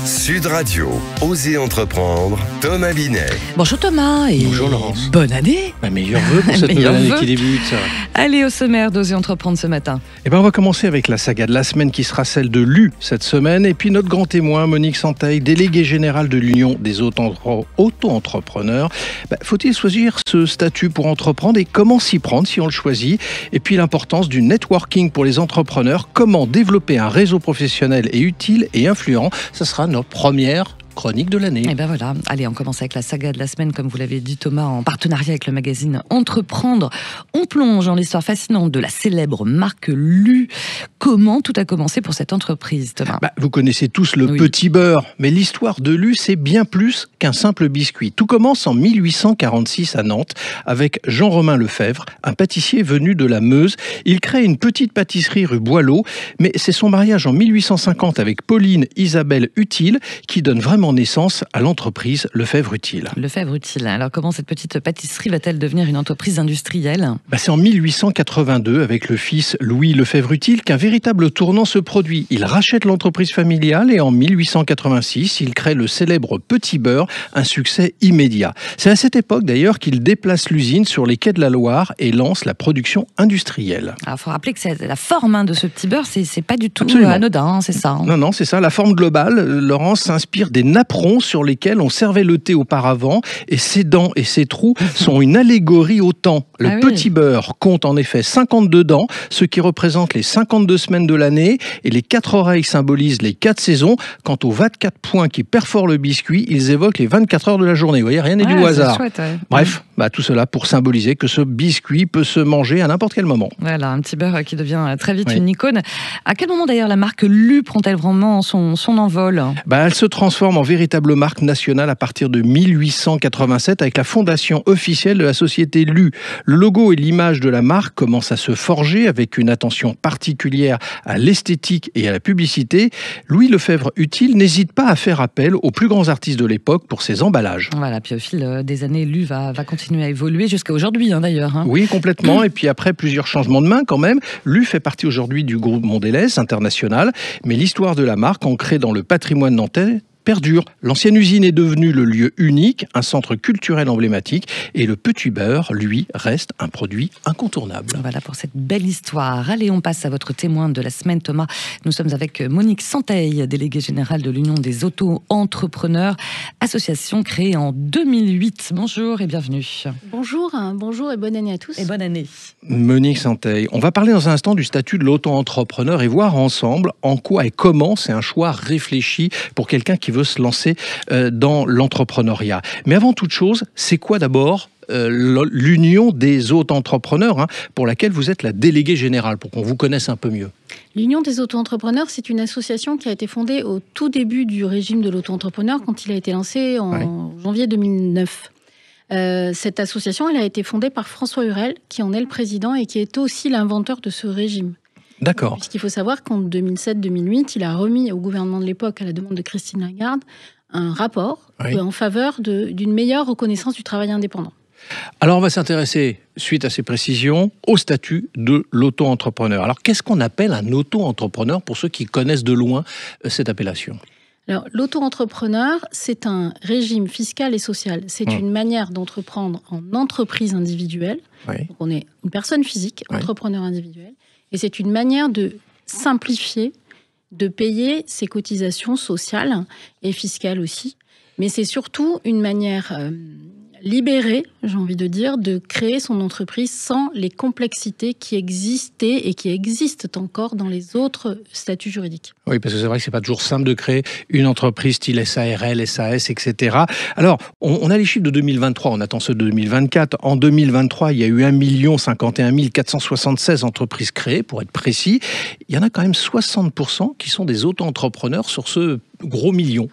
Sud Radio, Osez entreprendre, Thomas Binet. Bonjour Thomas et bonjour Laurence. Bonne année. Meilleur vœu pour cette nouvelle année qui débute. Allez, au sommaire d'Osez entreprendre ce matin. On va commencer avec la saga de la semaine qui sera celle de l'U cette semaine. Et puis notre grand témoin, Monique Santeil, déléguée générale de l'Union des auto-entrepreneurs. Faut-il choisir ce statut pour entreprendre et comment s'y prendre si on le choisit? Et puis l'importance du networking pour les entrepreneurs. Comment développer un réseau professionnel et utile et influent? Ça sera notre première chronique de l'année. Et voilà, allez, on commence avec la saga de la semaine, comme vous l'avez dit Thomas, en partenariat avec le magazine Entreprendre. On plonge dans l'histoire fascinante de la célèbre marque Lu. Comment tout a commencé pour cette entreprise, Thomas? Vous connaissez tous le Petit Beurre, mais l'histoire de Lu, c'est bien plus qu'un simple biscuit. Tout commence en 1846 à Nantes, avec Jean-Romain Lefebvre, un pâtissier venu de la Meuse. Il crée une petite pâtisserie rue Boileau, mais c'est son mariage en 1850 avec Pauline Isabelle Utile qui donne vraiment naissance à l'entreprise Lefebvre Utile. Lefebvre Utile. Alors comment cette petite pâtisserie va-t-elle devenir une entreprise industrielle? C'est en 1882 avec le fils Louis Lefebvre Utile qu'un véritable tournant se produit. Il rachète l'entreprise familiale et en 1886, il crée le célèbre Petit Beurre, un succès immédiat. C'est à cette époque d'ailleurs qu'il déplace l'usine sur les quais de la Loire et lance la production industrielle. Alors il faut rappeler que la forme de ce Petit Beurre, c'est pas du tout anodin, c'est ça. Non, c'est ça. La forme globale, Laurence, s'inspire des napperons sur lesquels on servait le thé auparavant, et ses dents et ses trous sont une allégorie au temps. Le Petit Beurre compte en effet 52 dents, ce qui représente les 52 semaines de l'année, et les 4 oreilles symbolisent les 4 saisons. Quant aux 24 points qui perforent le biscuit, ils évoquent les 24 heures de la journée. Vous voyez, rien n'est du hasard. Chouette, Bref, tout cela pour symboliser que ce biscuit peut se manger à n'importe quel moment. Voilà, un Petit Beurre qui devient très vite une icône. À quel moment d'ailleurs la marque Lu prend-elle vraiment son envol? Elle se transforme en véritable marque nationale à partir de 1887 avec la fondation officielle de la société Lu. Le logo et l'image de la marque commencent à se forger avec une attention particulière à l'esthétique et à la publicité. Louis Lefebvre Utile n'hésite pas à faire appel aux plus grands artistes de l'époque pour ses emballages. Voilà, puis au fil des années, Lu va continuer à évoluer jusqu'à aujourd'hui d'ailleurs. Oui, complètement. Et puis après plusieurs changements de main quand même, Lu fait partie aujourd'hui du groupe Mondelez International. Mais l'histoire de la marque, ancrée dans le patrimoine nantais, perdure. L'ancienne usine est devenue le lieu unique, un centre culturel emblématique, et le Petit Beurre, lui, reste un produit incontournable. Voilà pour cette belle histoire. Allez, on passe à votre témoin de la semaine, Thomas. Nous sommes avec Monique Santeil, déléguée générale de l'Union des auto-entrepreneurs, association créée en 2008. Bonjour et bienvenue. Bonjour et bonne année à tous. Et bonne année. Monique Santeil, on va parler dans un instant du statut de l'auto-entrepreneur et voir ensemble en quoi et comment c'est un choix réfléchi pour quelqu'un qui veut se lancer dans l'entrepreneuriat. Mais avant toute chose, c'est quoi d'abord l'Union des auto-entrepreneurs, pour laquelle vous êtes la déléguée générale, pour qu'on vous connaisse un peu mieux? L'Union des auto-entrepreneurs, c'est une association qui a été fondée au tout début du régime de l'auto-entrepreneur, quand il a été lancé en janvier 2009. Cette association, elle a été fondée par François Hurel, qui en est le président et qui est aussi l'inventeur de ce régime. D'accord. Puisqu'il faut savoir qu'en 2007-2008, il a remis au gouvernement de l'époque, à la demande de Christine Lagarde, un rapport en faveur d'une meilleure reconnaissance du travail indépendant. Alors on va s'intéresser, suite à ces précisions, au statut de l'auto-entrepreneur. Alors qu'est-ce qu'on appelle un auto-entrepreneur pour ceux qui connaissent de loin cette appellation? Alors, l'auto-entrepreneur, c'est un régime fiscal et social. C'est une manière d'entreprendre en entreprise individuelle. Donc on est une personne physique, entrepreneur individuel. Et c'est une manière de simplifier, de payer ses cotisations sociales et fiscales aussi. Mais c'est surtout une manière libérée, j'ai envie de dire, de créer son entreprise sans les complexités qui existaient et qui existent encore dans les autres statuts juridiques. Oui, parce que c'est vrai que c'est pas toujours simple de créer une entreprise style SARL, SAS, etc. Alors, on a les chiffres de 2023, on attend ceux de 2024. En 2023, il y a eu 1 051 476 entreprises créées, pour être précis. Il y en a quand même 60% qui sont des auto-entrepreneurs sur ce gros million.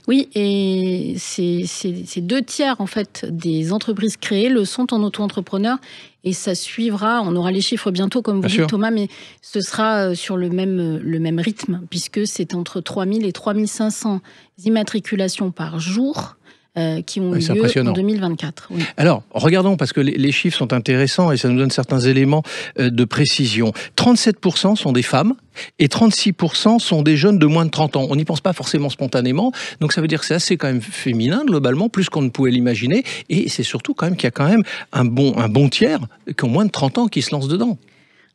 Oui, et c'est 2/3 en fait des entreprises créées le sont en auto-entrepreneur, et ça suivra. On aura les chiffres bientôt, comme vous dites, Thomas, mais ce sera sur le même rythme, puisque c'est entre 3 000 et 3 500 immatriculations par jour qui ont eu lieu en 2024. Oui. Alors, regardons, parce que les chiffres sont intéressants et ça nous donne certains éléments de précision. 37% sont des femmes et 36% sont des jeunes de moins de 30 ans. On n'y pense pas forcément spontanément, donc ça veut dire que c'est assez quand même féminin, globalement, plus qu'on ne pouvait l'imaginer, et c'est surtout quand même qu'il y a quand même un bon tiers qui ont moins de 30 ans qui se lancent dedans.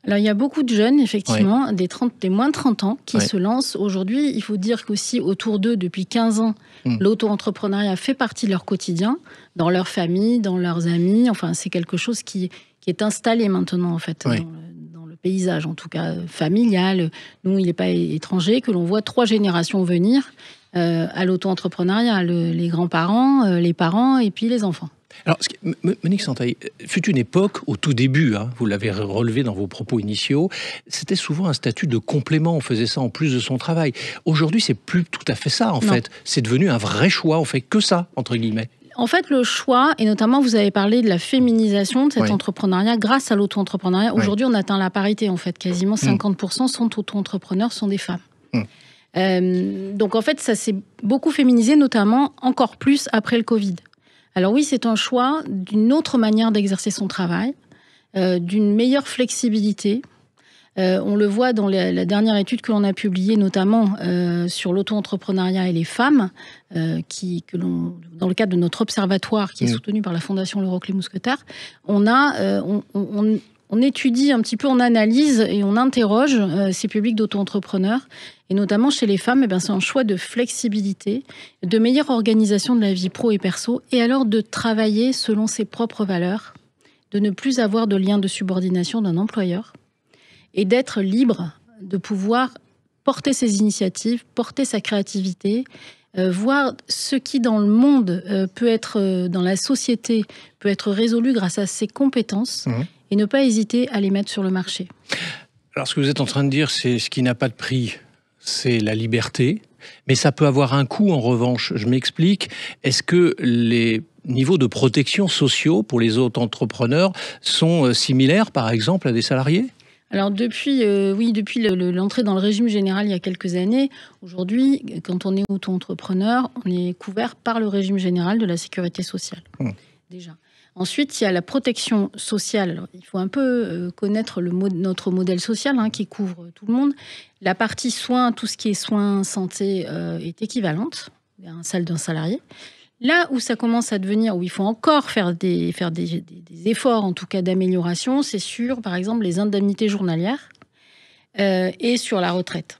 Alors, il y a beaucoup de jeunes, effectivement, des moins de 30 ans qui se lancent. Aujourd'hui, il faut dire qu'aussi, autour d'eux, depuis 15 ans, l'auto-entrepreneuriat fait partie de leur quotidien, dans leur famille, dans leurs amis. Enfin, c'est quelque chose qui est installé maintenant, en fait, dans le paysage, en tout cas familial. Nous, il n'est pas étranger que l'on voit 3 générations venir à l'auto-entrepreneuriat. Les grands-parents, les parents et puis les enfants. Alors, Monique Santeil, fut une époque, au tout début, vous l'avez relevé dans vos propos initiaux, c'était souvent un statut de complément, on faisait ça en plus de son travail. Aujourd'hui, c'est plus tout à fait ça, en fait. C'est devenu un vrai choix, on fait que ça, entre guillemets. En fait, le choix, et notamment vous avez parlé de la féminisation de cet entrepreneuriat grâce à l'auto-entrepreneuriat. Aujourd'hui, on atteint la parité, en fait. Quasiment 50% sont auto-entrepreneurs, sont des femmes. Donc, en fait, ça s'est beaucoup féminisé, notamment encore plus après le Covid. Alors oui, c'est un choix d'une autre manière d'exercer son travail, d'une meilleure flexibilité. On le voit dans la dernière étude que l'on a publiée, notamment sur l'auto-entrepreneuriat et les femmes, dans le cadre de notre observatoire, qui est soutenu par la Fondation Leroy Mousquetaire, on étudie un petit peu, on analyse et on interroge ces publics d'auto-entrepreneurs. Et notamment chez les femmes, c'est un choix de flexibilité, de meilleure organisation de la vie pro et perso, et alors de travailler selon ses propres valeurs, de ne plus avoir de lien de subordination d'un employeur, et d'être libre de pouvoir porter ses initiatives, porter sa créativité, voir ce qui dans le monde peut être, dans la société, peut être résolu grâce à ses compétences, et ne pas hésiter à les mettre sur le marché. Alors ce que vous êtes en train de dire, c'est ce qui n'a pas de prix, c'est la liberté, mais ça peut avoir un coût en revanche. Je m'explique. Est-ce que les niveaux de protection sociaux pour les auto-entrepreneurs sont similaires, par exemple, à des salariés ? Alors depuis l'entrée dans le régime général il y a quelques années, aujourd'hui, quand on est auto-entrepreneur, on est couvert par le régime général de la sécurité sociale, déjà. Ensuite, il y a la protection sociale. Alors, il faut un peu connaître notre modèle social qui couvre tout le monde. La partie soins, tout ce qui est soins, santé, est équivalente à celle d'un salarié. Là où ça commence à devenir, où il faut encore faire des efforts, en tout cas d'amélioration, c'est sur, par exemple, les indemnités journalières et sur la retraite.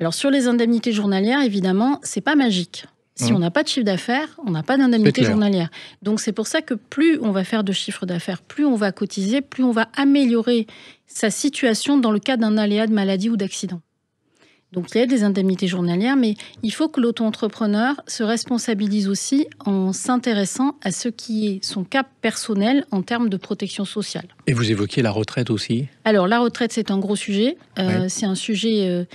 Alors, sur les indemnités journalières, évidemment, c'est pas magique. Si on n'a pas de chiffre d'affaires, on n'a pas d'indemnité journalière. Donc c'est pour ça que plus on va faire de chiffre d'affaires, plus on va cotiser, plus on va améliorer sa situation dans le cas d'un aléa de maladie ou d'accident. Donc il y a des indemnités journalières, mais il faut que l'auto-entrepreneur se responsabilise aussi en s'intéressant à ce qui est son cas personnel en termes de protection sociale. Et vous évoquiez la retraite aussi ? Alors la retraite, c'est un gros sujet. C'est un sujet...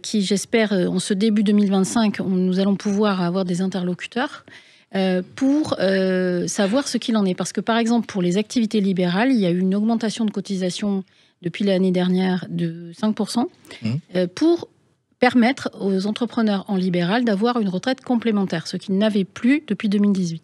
qui, j'espère, en ce début 2025, nous allons pouvoir avoir des interlocuteurs pour savoir ce qu'il en est. Parce que, par exemple, pour les activités libérales, il y a eu une augmentation de cotisation depuis l'année dernière de 5% pour permettre aux entrepreneurs en libéral d'avoir une retraite complémentaire, ce qu'ils n'avaient plus depuis 2018.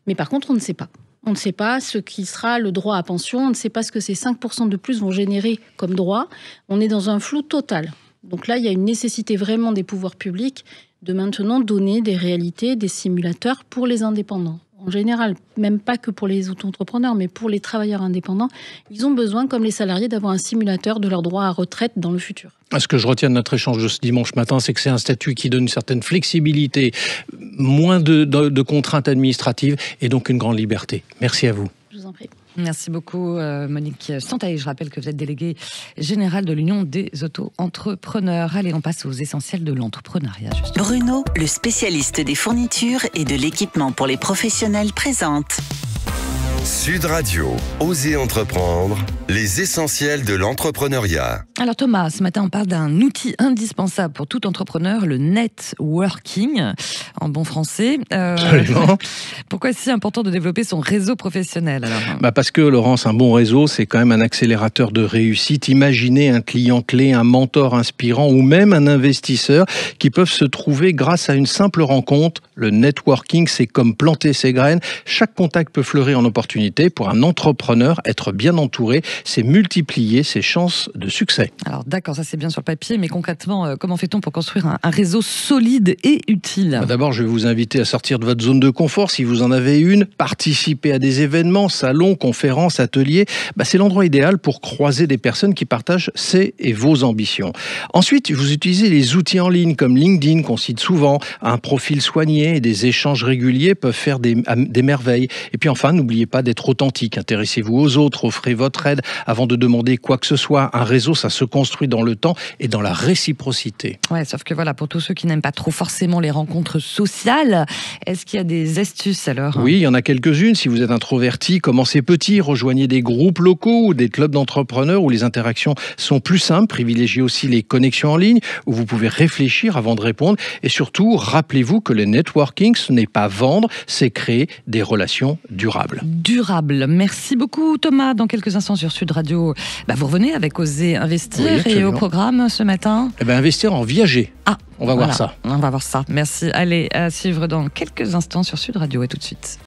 Mais par contre, on ne sait pas. On ne sait pas ce qui sera le droit à pension, on ne sait pas ce que ces 5% de plus vont générer comme droit. On est dans un flou total. Donc là, il y a une nécessité vraiment des pouvoirs publics de maintenant donner des réalités, des simulateurs pour les indépendants. En général, même pas que pour les auto-entrepreneurs, mais pour les travailleurs indépendants, ils ont besoin, comme les salariés, d'avoir un simulateur de leur droit à retraite dans le futur. Ce que je retiens de notre échange de ce dimanche matin, c'est que c'est un statut qui donne une certaine flexibilité, moins de contraintes administratives et donc une grande liberté. Merci à vous. Je vous en prie. Merci beaucoup Monique Santeil. Je rappelle que vous êtes déléguée générale de l'Union des auto-entrepreneurs. Allez, on passe aux essentiels de l'entrepreneuriat. Bruno, le spécialiste des fournitures et de l'équipement pour les professionnels, présente Sud Radio, Osez entreprendre, les essentiels de l'entrepreneuriat. Alors Thomas, ce matin on parle d'un outil indispensable pour tout entrepreneur, le networking, en bon français. Absolument. Pourquoi c'est si important de développer son réseau professionnel alors Parce que Laurence, un bon réseau, c'est quand même un accélérateur de réussite. Imaginez un client clé, un mentor inspirant ou même un investisseur qui peuvent se trouver grâce à une simple rencontre. Le networking, c'est comme planter ses graines. Chaque contact peut fleurir en opportunité. Pour un entrepreneur, être bien entouré, c'est multiplier ses chances de succès. Alors d'accord, ça c'est bien sur le papier, mais concrètement, comment fait-on pour construire un réseau solide et utile ? D'abord, je vais vous inviter à sortir de votre zone de confort si vous en avez une, participer à des événements, salons, conférences, ateliers. C'est l'endroit idéal pour croiser des personnes qui partagent ses et vos ambitions. Ensuite, vous utilisez les outils en ligne comme LinkedIn qu'on cite souvent. Un profil soigné et des échanges réguliers peuvent faire des merveilles. Et puis enfin, n'oubliez pas d'être authentique. Intéressez-vous aux autres, offrez votre aide avant de demander quoi que ce soit. Un réseau, ça se construit dans le temps et dans la réciprocité. Ouais, sauf que voilà, pour tous ceux qui n'aiment pas trop forcément les rencontres sociales, est-ce qu'il y a des astuces alors ? Oui, il y en a quelques-unes. Si vous êtes introverti, commencez petit, rejoignez des groupes locaux ou des clubs d'entrepreneurs où les interactions sont plus simples. Privilégiez aussi les connexions en ligne où vous pouvez réfléchir avant de répondre. Et surtout, rappelez-vous que le networking, ce n'est pas vendre, c'est créer des relations durables. Durable. Merci beaucoup Thomas. Dans quelques instants sur Sud Radio, vous revenez avec Oser Investir et au programme ce matin investir en viager. On va voir ça. On va voir ça. Merci. Allez, à suivre dans quelques instants sur Sud Radio. Et tout de suite.